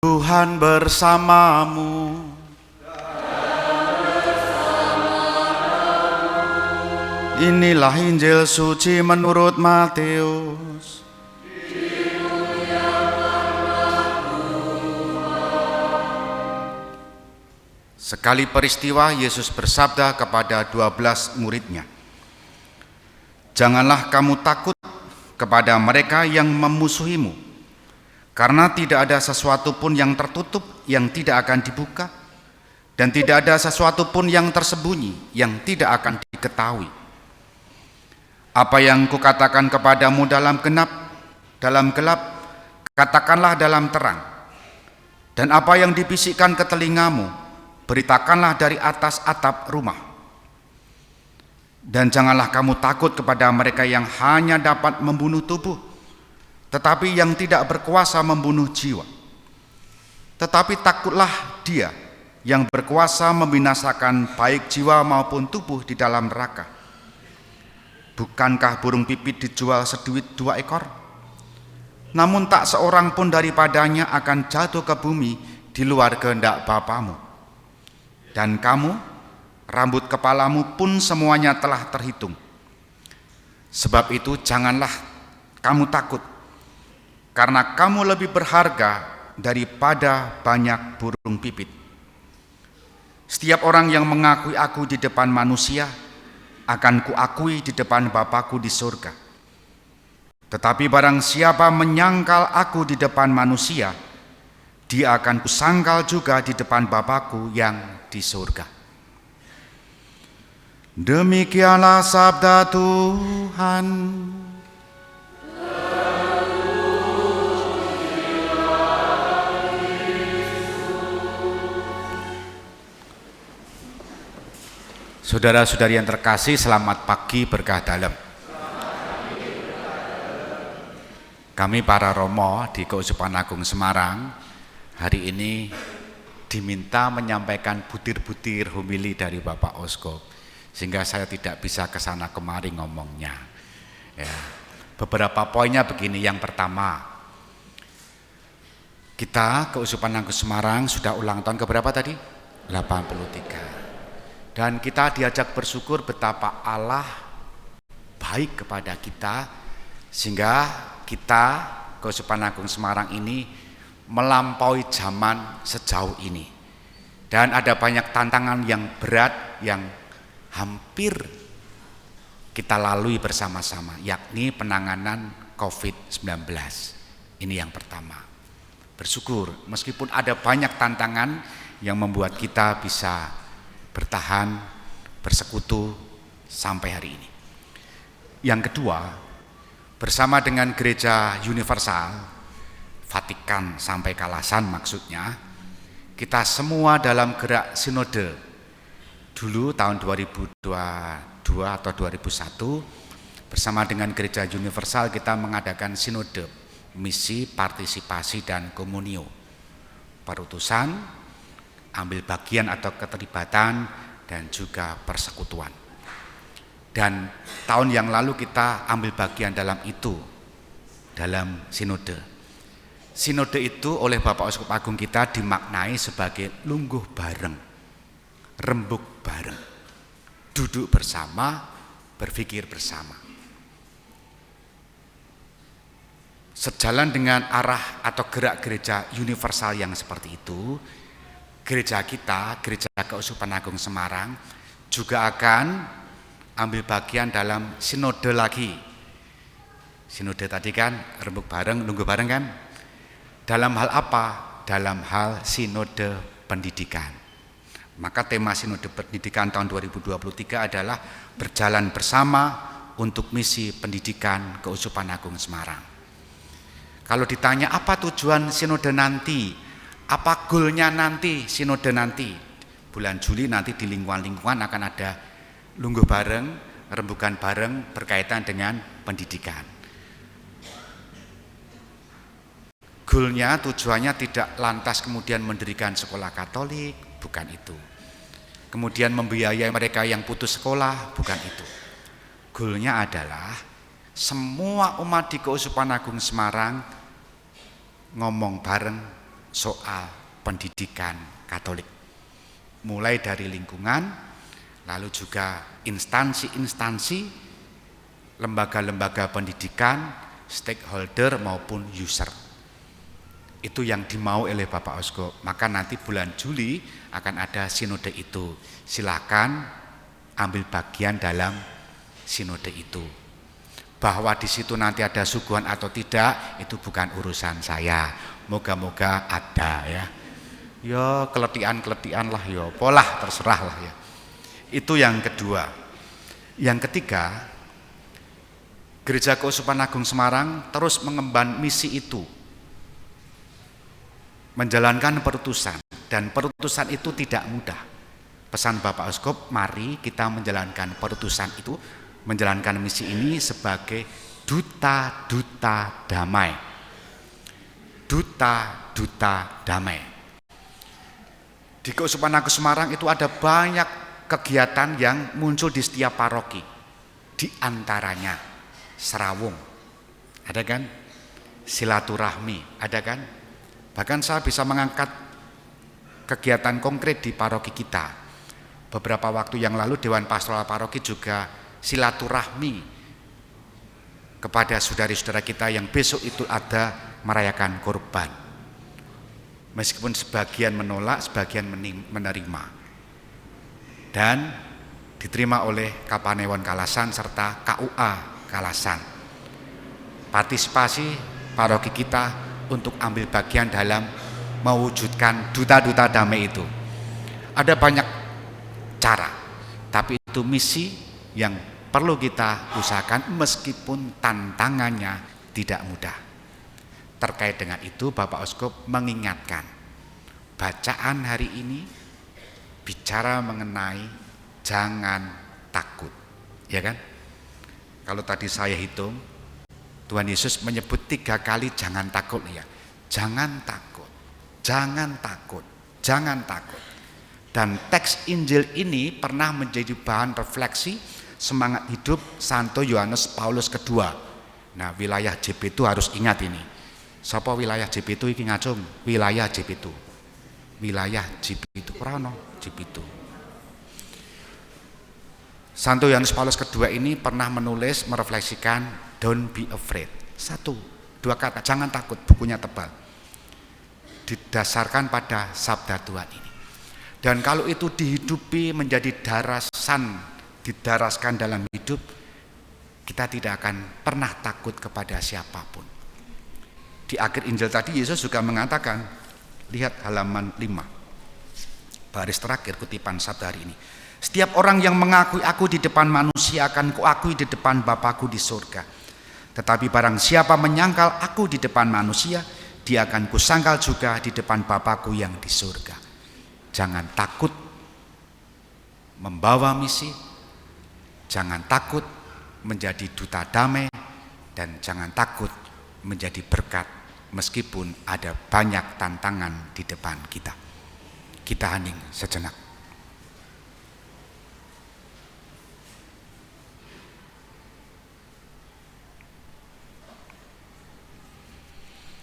Tuhan bersamamu. Inilah Injil suci menurut Matius. Sekali peristiwa Yesus bersabda kepada 12 muridnya, "Janganlah kamu takut kepada mereka yang memusuhimu, karena tidak ada sesuatu pun yang tertutup yang tidak akan dibuka, dan tidak ada sesuatu pun yang tersembunyi yang tidak akan diketahui. Apa yang kukatakan kepadamu dalam gelap, katakanlah dalam terang. Dan apa yang dibisikkan ke telingamu, beritakanlah dari atas atap rumah. Dan janganlah kamu takut kepada mereka yang hanya dapat membunuh tubuh, tetapi yang tidak berkuasa membunuh jiwa. Tetapi takutlah Dia yang berkuasa membinasakan baik jiwa maupun tubuh di dalam neraka. Bukankah burung pipit dijual seduit 2 ekor? Namun tak seorang pun daripadanya akan jatuh ke bumi di luar kehendak Bapamu. Dan kamu, rambut kepalamu pun semuanya telah terhitung. Sebab itu janganlah kamu takut, karena kamu lebih berharga daripada banyak burung pipit. Setiap orang yang mengakui aku di depan manusia, akan kuakui di depan Bapakku di surga. Tetapi barang siapa menyangkal aku di depan manusia, dia akan kusangkal juga di depan Bapakku yang di surga." Demikianlah sabda Tuhan. Saudara-saudari yang terkasih, selamat pagi berkah dalam. Kami para Romo di Keuskupan Agung Semarang hari ini diminta menyampaikan butir-butir homili dari Bapak Uskup, sehingga saya tidak bisa kesana kemari ngomongnya. Ya, beberapa poinnya begini. Yang pertama, kita Keuskupan Agung Semarang sudah ulang tahun keberapa tadi? 83. Dan kita diajak bersyukur betapa Allah baik kepada kita, sehingga kita Keuskupan Agung Semarang ini melampaui zaman sejauh ini. Dan ada banyak tantangan yang berat yang hampir kita lalui bersama-sama, yakni penanganan COVID-19. Ini yang pertama. Bersyukur meskipun ada banyak tantangan yang membuat kita bisa bertahan, bersekutu sampai hari ini. Yang kedua, bersama dengan Gereja Universal, Vatikan sampai Kalasan maksudnya, kita semua dalam gerak sinode. Dulu tahun 2022 atau 2001, bersama dengan Gereja Universal kita mengadakan sinode, misi, partisipasi, dan komunio. Perutusan, ambil bagian atau keterlibatan, dan juga persekutuan. Dan tahun yang lalu kita ambil bagian dalam itu, dalam sinode. Sinode itu oleh Bapak Uskup Agung kita dimaknai sebagai lungguh bareng, rembuk bareng, duduk bersama, berpikir bersama. Sejalan dengan arah atau gerak Gereja Universal yang seperti itu, gereja kita, Gereja Keuskupan Agung Semarang, juga akan ambil bagian dalam sinode lagi. Sinode tadi kan rembuk bareng, lungguh bareng kan? Dalam hal apa? Dalam hal sinode pendidikan. Maka tema sinode pendidikan tahun 2023 adalah berjalan bersama untuk misi pendidikan Keuskupan Agung Semarang. Kalau ditanya apa tujuan sinode nanti, apa goalnya nanti, sinode nanti, bulan Juli nanti di lingkungan-lingkungan akan ada lungguh bareng, rembukan bareng berkaitan dengan pendidikan. Goalnya, tujuannya tidak lantas kemudian mendirikan sekolah Katolik, bukan itu. Kemudian membiayai mereka yang putus sekolah, bukan itu. Goalnya adalah semua umat di Keuskupan Agung Semarang ngomong bareng, soal pendidikan Katolik. Mulai dari lingkungan, lalu juga instansi-instansi, lembaga-lembaga pendidikan, stakeholder maupun user. Itu yang dimau oleh Bapak Uskup. Maka nanti bulan Juli akan ada sinode itu. Silakan ambil bagian dalam sinode itu. Bahwa di situ nanti ada suguhan atau tidak, itu bukan urusan saya. Moga-moga ada ya. Ya keletian-keletian lah ya, polah terserah lah ya. Itu yang kedua. Yang ketiga, Gereja Keuskupan Agung Semarang terus mengemban misi itu, menjalankan perutusan, dan perutusan itu tidak mudah. Pesan Bapak Uskup, mari kita menjalankan perutusan itu, menjalankan misi ini sebagai duta-duta damai. Duta-duta damai. Di Keuskupan Agung Semarang itu ada banyak kegiatan yang muncul di setiap paroki. Di antaranya serawung, ada kan? Silaturahmi, ada kan? Bahkan saya bisa mengangkat kegiatan konkret di paroki kita. Beberapa waktu yang lalu Dewan Pastoral Paroki juga silaturahmi kepada saudara-saudara kita yang besok itu ada merayakan kurban. Meskipun sebagian menolak, sebagian menerima. Dan diterima oleh Kapanewon Kalasan serta KUA Kalasan. Partisipasi paroki kita untuk ambil bagian dalam mewujudkan duta-duta damai itu. Ada banyak cara, tapi itu misi yang perlu kita usahakan meskipun tantangannya tidak mudah. Terkait dengan itu Bapak Uskup mengingatkan, bacaan hari ini bicara mengenai jangan takut, ya kan? Kalau tadi saya hitung, Tuhan Yesus menyebut 3 kali jangan takut ya. Jangan takut, jangan takut, jangan takut. Dan teks Injil ini pernah menjadi bahan refleksi semangat hidup Santo Yohanes Paulus II. Nah, wilayah JP itu harus ingat ini. Sapa wilayah JP itu iki ngacung? Wilayah JP itu. Wilayah JP itu Prano, JP itu. Santo Yohanes Paulus II ini pernah menulis, merefleksikan don't be afraid. 1, 2 kata, jangan takut, bukunya tebal. Didasarkan pada sabda Tuhan ini. Dan kalau itu dihidupi menjadi darasan, didaraskan dalam hidup, kita tidak akan pernah takut kepada siapapun. Di akhir Injil tadi Yesus juga mengatakan, lihat halaman 5, baris terakhir kutipan sabda hari ini. Setiap orang yang mengakui aku di depan manusia akan kuakui di depan Bapakku di surga. Tetapi barang siapa menyangkal aku di depan manusia, dia akan kusangkal juga di depan Bapakku yang di surga. Jangan takut membawa misi, jangan takut menjadi duta damai, dan jangan takut menjadi berkat meskipun ada banyak tantangan di depan kita. Kita hening sejenak.